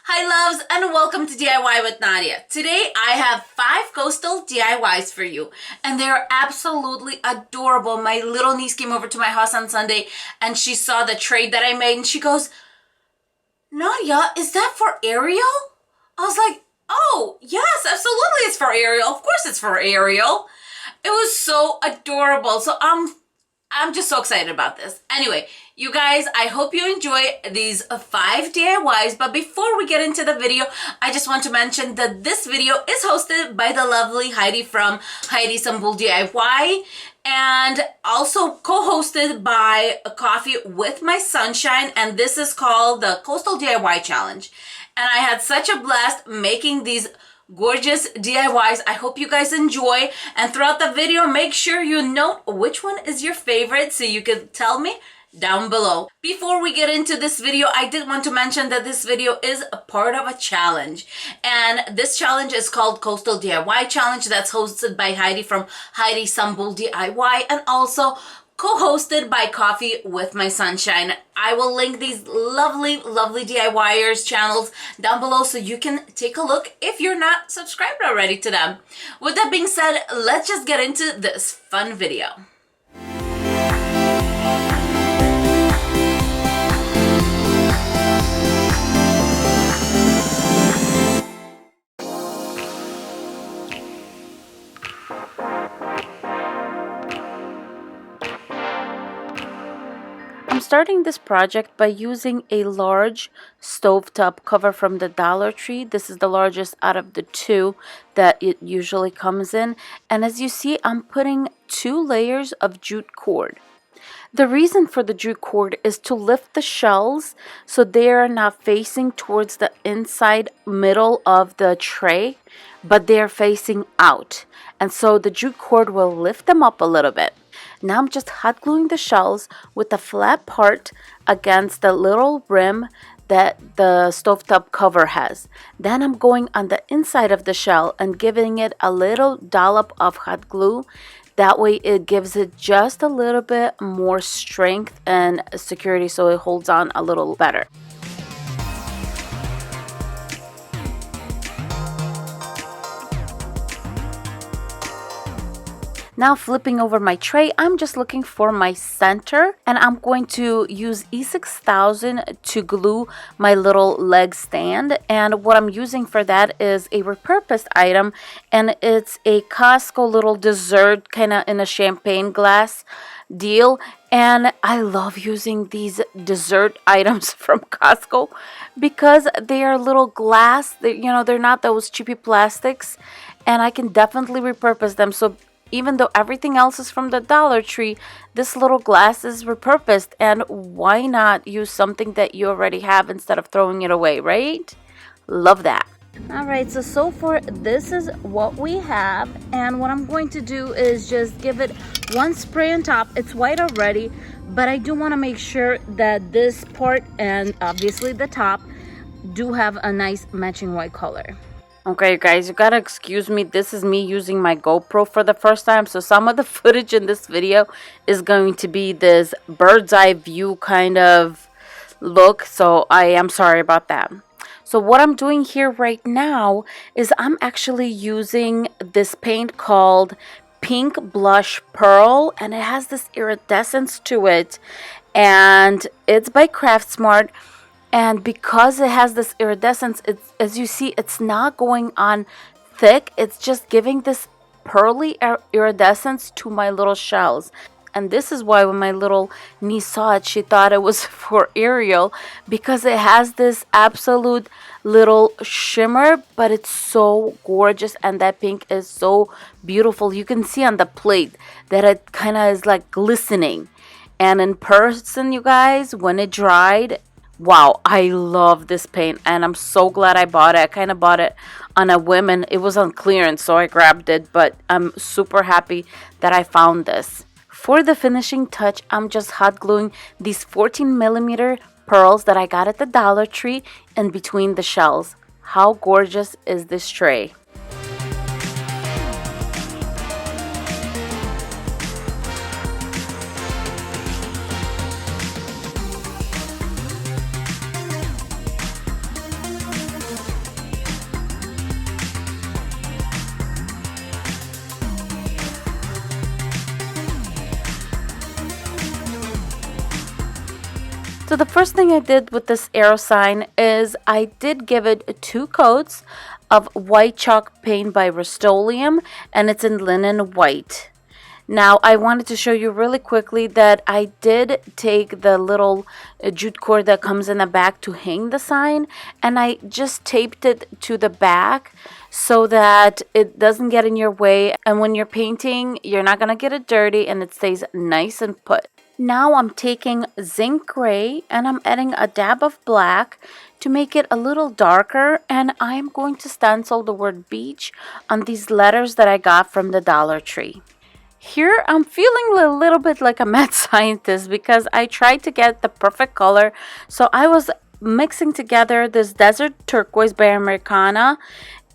Hi loves and welcome to DIY with Nadia. Today I have 5 coastal DIYs for you and they're absolutely adorable. My little niece came over to my house on Sunday and she saw the tray that I made and she goes, "Nadia, is that for Ariel?" I was like, "Oh, yes, absolutely it's for Ariel. Of course it's for Ariel." It was so adorable. So I'm just so excited about this. Anyway, you guys, I hope you enjoy these 5 DIYs. But before we get into the video, I just want to mention that this video is hosted by the lovely Heidi from Heidi Sambul DIY and also co-hosted by A Coffee with My Sunshine. And this is called the Coastal DIY Challenge. And I had such a blast making these gorgeous DIYs. I hope you guys enjoy, and throughout the video make sure you note which one is your favorite so you can tell me down below. Before we get into this video, I did want to mention that this video is a part of a challenge, and this challenge is called Coastal DIY Challenge. That's hosted by Heidi from Heidi Sambul DIY and also co-hosted by Coffee with My Sunshine. I will link these lovely DIYers channels down below so you can take a look if you're not subscribed already to them. With that being said, let's just get into this fun video. I'm starting this project by using a large stovetop cover from the Dollar Tree. This is the largest out of the 2 that it usually comes in. And as you see, I'm putting 2 layers of jute cord. The reason for the jute cord is to lift the shells so they are not facing towards the inside middle of the tray, but they're facing out. And so the jute cord will lift them up a little bit. Now I'm just hot gluing the shells with the flat part against the little rim that the stovetop cover has. Then I'm going on the inside of the shell and giving it a little dollop of hot glue. That way it gives it just a little bit more strength and security so it holds on a little better. Now flipping over my tray, I'm just looking for my center and I'm going to use E6000 to glue my little leg stand. And what I'm using for that is a repurposed item, and it's a Costco little dessert kind of in a champagne glass deal. And I love using these dessert items from Costco because they are little glass. They're not those cheapy plastics, and I can definitely repurpose them. So even though everything else is from the Dollar Tree, this little glass is repurposed, and why not use something that you already have instead of throwing it away, right? Love that. Alright, so far this is what we have, and what I'm going to do is just give it one spray on top. It's white already, but I do want to make sure that this part and obviously the top do have a nice matching white color. Okay, you guys, you gotta excuse me. This is me using my GoPro for the first time. So some of the footage in this video is going to be this bird's eye view kind of look. So I am sorry about that. So what I'm doing here right now is I'm actually using this paint called Pink Blush Pearl. And it has this iridescence to it. And it's by Craftsmart. And because it has this iridescence, as you see, it's not going on thick. It's just giving this pearly iridescence to my little shells. And this is why when my little niece saw it, she thought it was for Ariel, because it has this absolute little shimmer, but it's so gorgeous. And that pink is so beautiful. You can see on the plate that it kind of is like glistening. And in person, you guys, when it dried, wow, I love this paint, and I'm so glad I bought it. I kind of bought it on a whim, and it was on clearance, so I grabbed it, but I'm super happy that I found this. For the finishing touch, I'm just hot gluing these 14mm pearls that I got at the Dollar Tree in between the shells. How gorgeous is this tray? So the first thing I did with this arrow sign is I did give it 2 coats of white chalk paint by Rust-Oleum, and it's in linen white. Now I wanted to show you really quickly that I did take the little jute cord that comes in the back to hang the sign, and I just taped it to the back so that it doesn't get in your way, and when you're painting you're not going to get it dirty and it stays nice and put. Now I'm taking zinc gray and I'm adding a dab of black to make it a little darker, and I'm going to stencil the word beach on these letters that I got from the Dollar Tree. Here I'm feeling a little bit like a mad scientist because I tried to get the perfect color. So I was mixing together this desert turquoise by Americana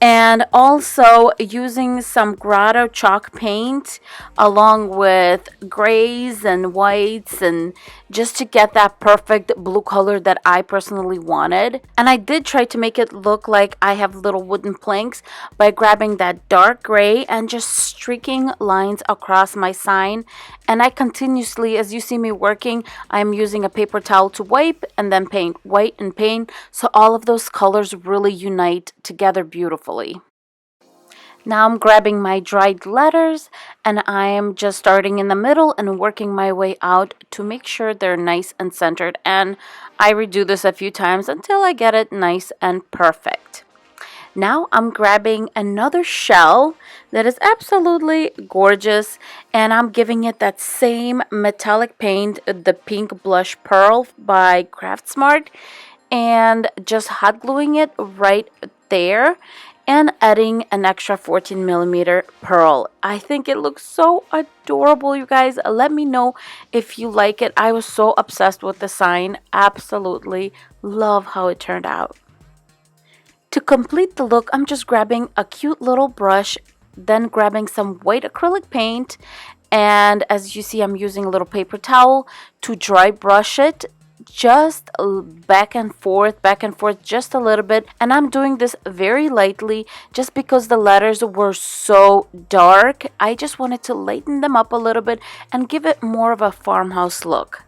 and also using some grotto chalk paint along with grays and whites, and just to get that perfect blue color that I personally wanted. And I did try to make it look like I have little wooden planks by grabbing that dark gray and just streaking lines across my sign. And I continuously, as you see me working, I'm using a paper towel to wipe and then paint white and paint, so all of those colors really unite together beautifully. Now I'm grabbing my dried letters and I am just starting in the middle and working my way out to make sure they're nice and centered, and I redo this a few times until I get it nice and perfect. Now I'm grabbing another shell that is absolutely gorgeous, and I'm giving it that same metallic paint, the pink blush pearl by Craft Smart, and just hot gluing it right there and adding an extra 14mm pearl. I think it looks so adorable, you guys. Let me know if you like it. I was so obsessed with the sign. Absolutely love how it turned out. To complete the look, I'm just grabbing a cute little brush, then grabbing some white acrylic paint, and as you see, I'm using a little paper towel to dry brush it just back and forth just a little bit. And I'm doing this very lightly just because the letters were so dark. I just wanted to lighten them up a little bit and give it more of a farmhouse look.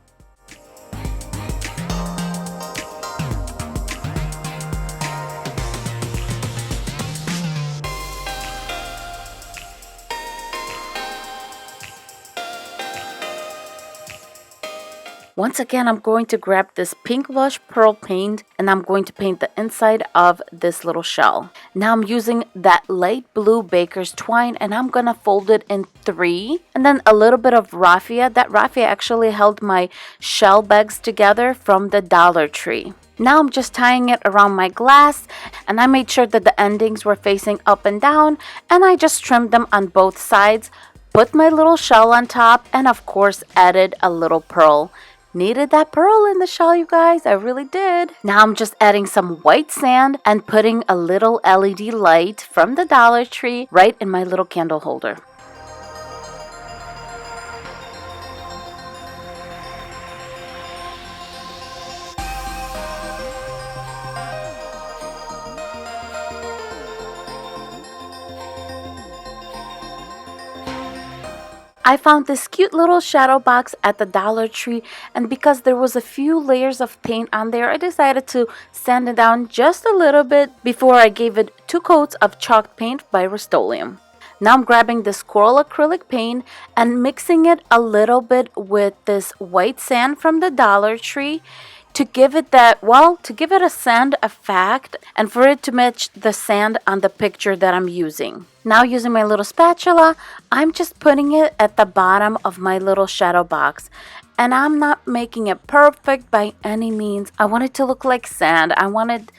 Once again, I'm going to grab this pink blush pearl paint and I'm going to paint the inside of this little shell. Now I'm using that light blue baker's twine and I'm going to fold it in 3. And then a little bit of raffia. That raffia actually held my shell bags together from the Dollar Tree. Now I'm just tying it around my glass, and I made sure that the endings were facing up and down, and I just trimmed them on both sides, put my little shell on top, and of course added a little pearl. Needed that pearl in the shell, you guys. I really did. Now I'm just adding some white sand and putting a little LED light from the Dollar Tree right in my little candle holder. I found this cute little shadow box at the Dollar Tree, and because there was a few layers of paint on there, I decided to sand it down just a little bit before I gave it 2 coats of chalk paint by Rust-Oleum. Now I'm grabbing this coral acrylic paint and mixing it a little bit with this white sand from the Dollar Tree to give it that, well, to give it a sand effect and for it to match the sand on the picture that I'm using. Now using my little spatula, I'm just putting it at the bottom of my little shadow box. And I'm not making it perfect by any means. I want it to look like sand. I wanted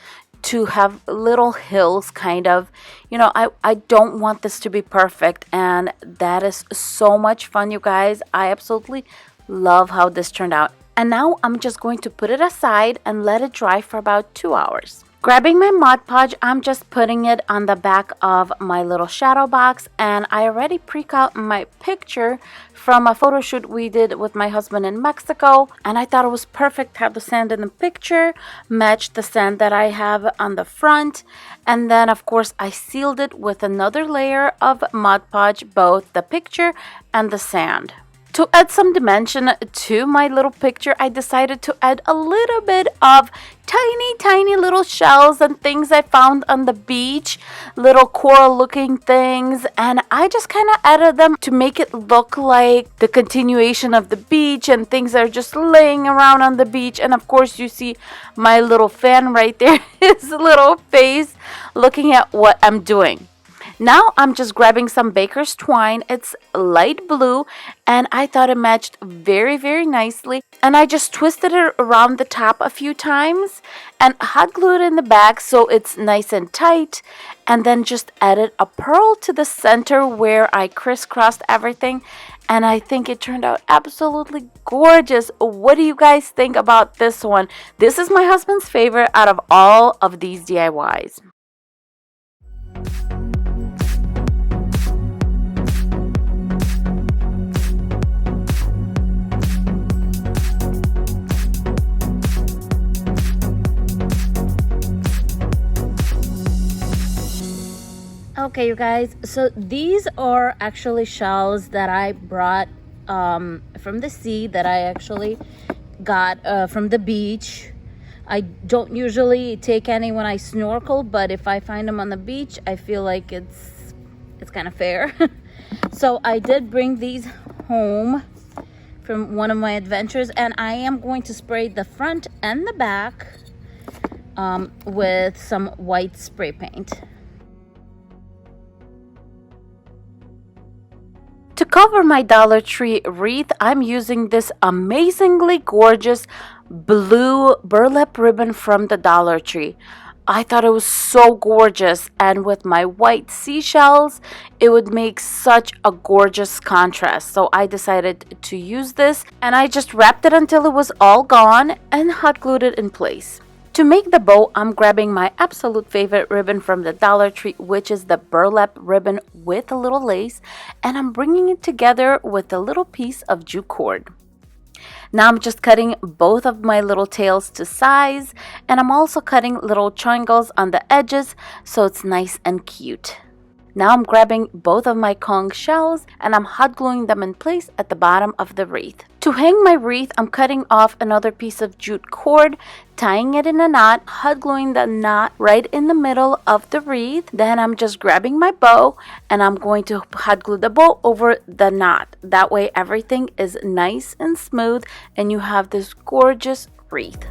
to have little hills kind of. You know, I don't want this to be perfect, and that is so much fun, you guys. I absolutely love how this turned out. And now I'm just going to put it aside and let it dry for about 2 hours. Grabbing my Mod Podge, I'm just putting it on the back of my little shadow box, and I already pre-cut my picture from a photo shoot we did with my husband in Mexico, and I thought it was perfect to have the sand in the picture match the sand that I have on the front. And then of course I sealed it with another layer of Mod Podge, both the picture and the sand. To add some dimension to my little picture, I decided to add a little bit of tiny little shells and things I found on the beach, little coral looking things, and I just kind of added them to make it look like the continuation of the beach and things that are just laying around on the beach. And of course you see my little fan right there, his little face looking at what I'm doing. Now I'm just grabbing some baker's twine. It's light blue and I thought it matched very nicely. And I just twisted it around the top a few times and hot glued it in the back so it's nice and tight. And then just added a pearl to the center where I crisscrossed everything. And I think it turned out absolutely gorgeous. What do you guys think about this one? This is my husband's favorite out of all of these DIYs. Okay, you guys, so these are actually shells that I brought from the sea, that I actually got from the beach. I don't usually take any when I snorkel, but if I find them on the beach, I feel like it's kind of fair. So I did bring these home from one of my adventures, and I am going to spray the front and the back with some white spray paint. To cover my Dollar Tree wreath, I'm using this amazingly gorgeous blue burlap ribbon from the Dollar Tree. I thought it was so gorgeous, and with my white seashells, it would make such a gorgeous contrast. So I decided to use this, and I just wrapped it until it was all gone and hot glued it in place. To make the bow, I'm grabbing my absolute favorite ribbon from the Dollar Tree, which is the burlap ribbon with a little lace, and I'm bringing it together with a little piece of jute cord. Now I'm just cutting both of my little tails to size, and I'm also cutting little triangles on the edges so it's nice and cute. Now I'm grabbing both of my conch shells and I'm hot gluing them in place at the bottom of the wreath. To hang my wreath, I'm cutting off another piece of jute cord, tying it in a knot, hot gluing the knot right in the middle of the wreath. Then I'm just grabbing my bow and I'm going to hot glue the bow over the knot. That way everything is nice and smooth and you have this gorgeous wreath.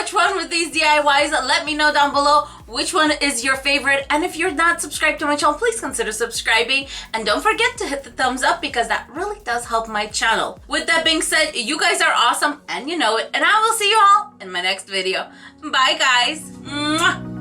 Fun with these DIYs. Let me know down below which one is your favorite, and if you're not subscribed to my channel, please consider subscribing and don't forget to hit the thumbs up because that really does help my channel. With that being said, you guys are awesome and you know it, and I will see you all in my next video. Bye guys. Mwah.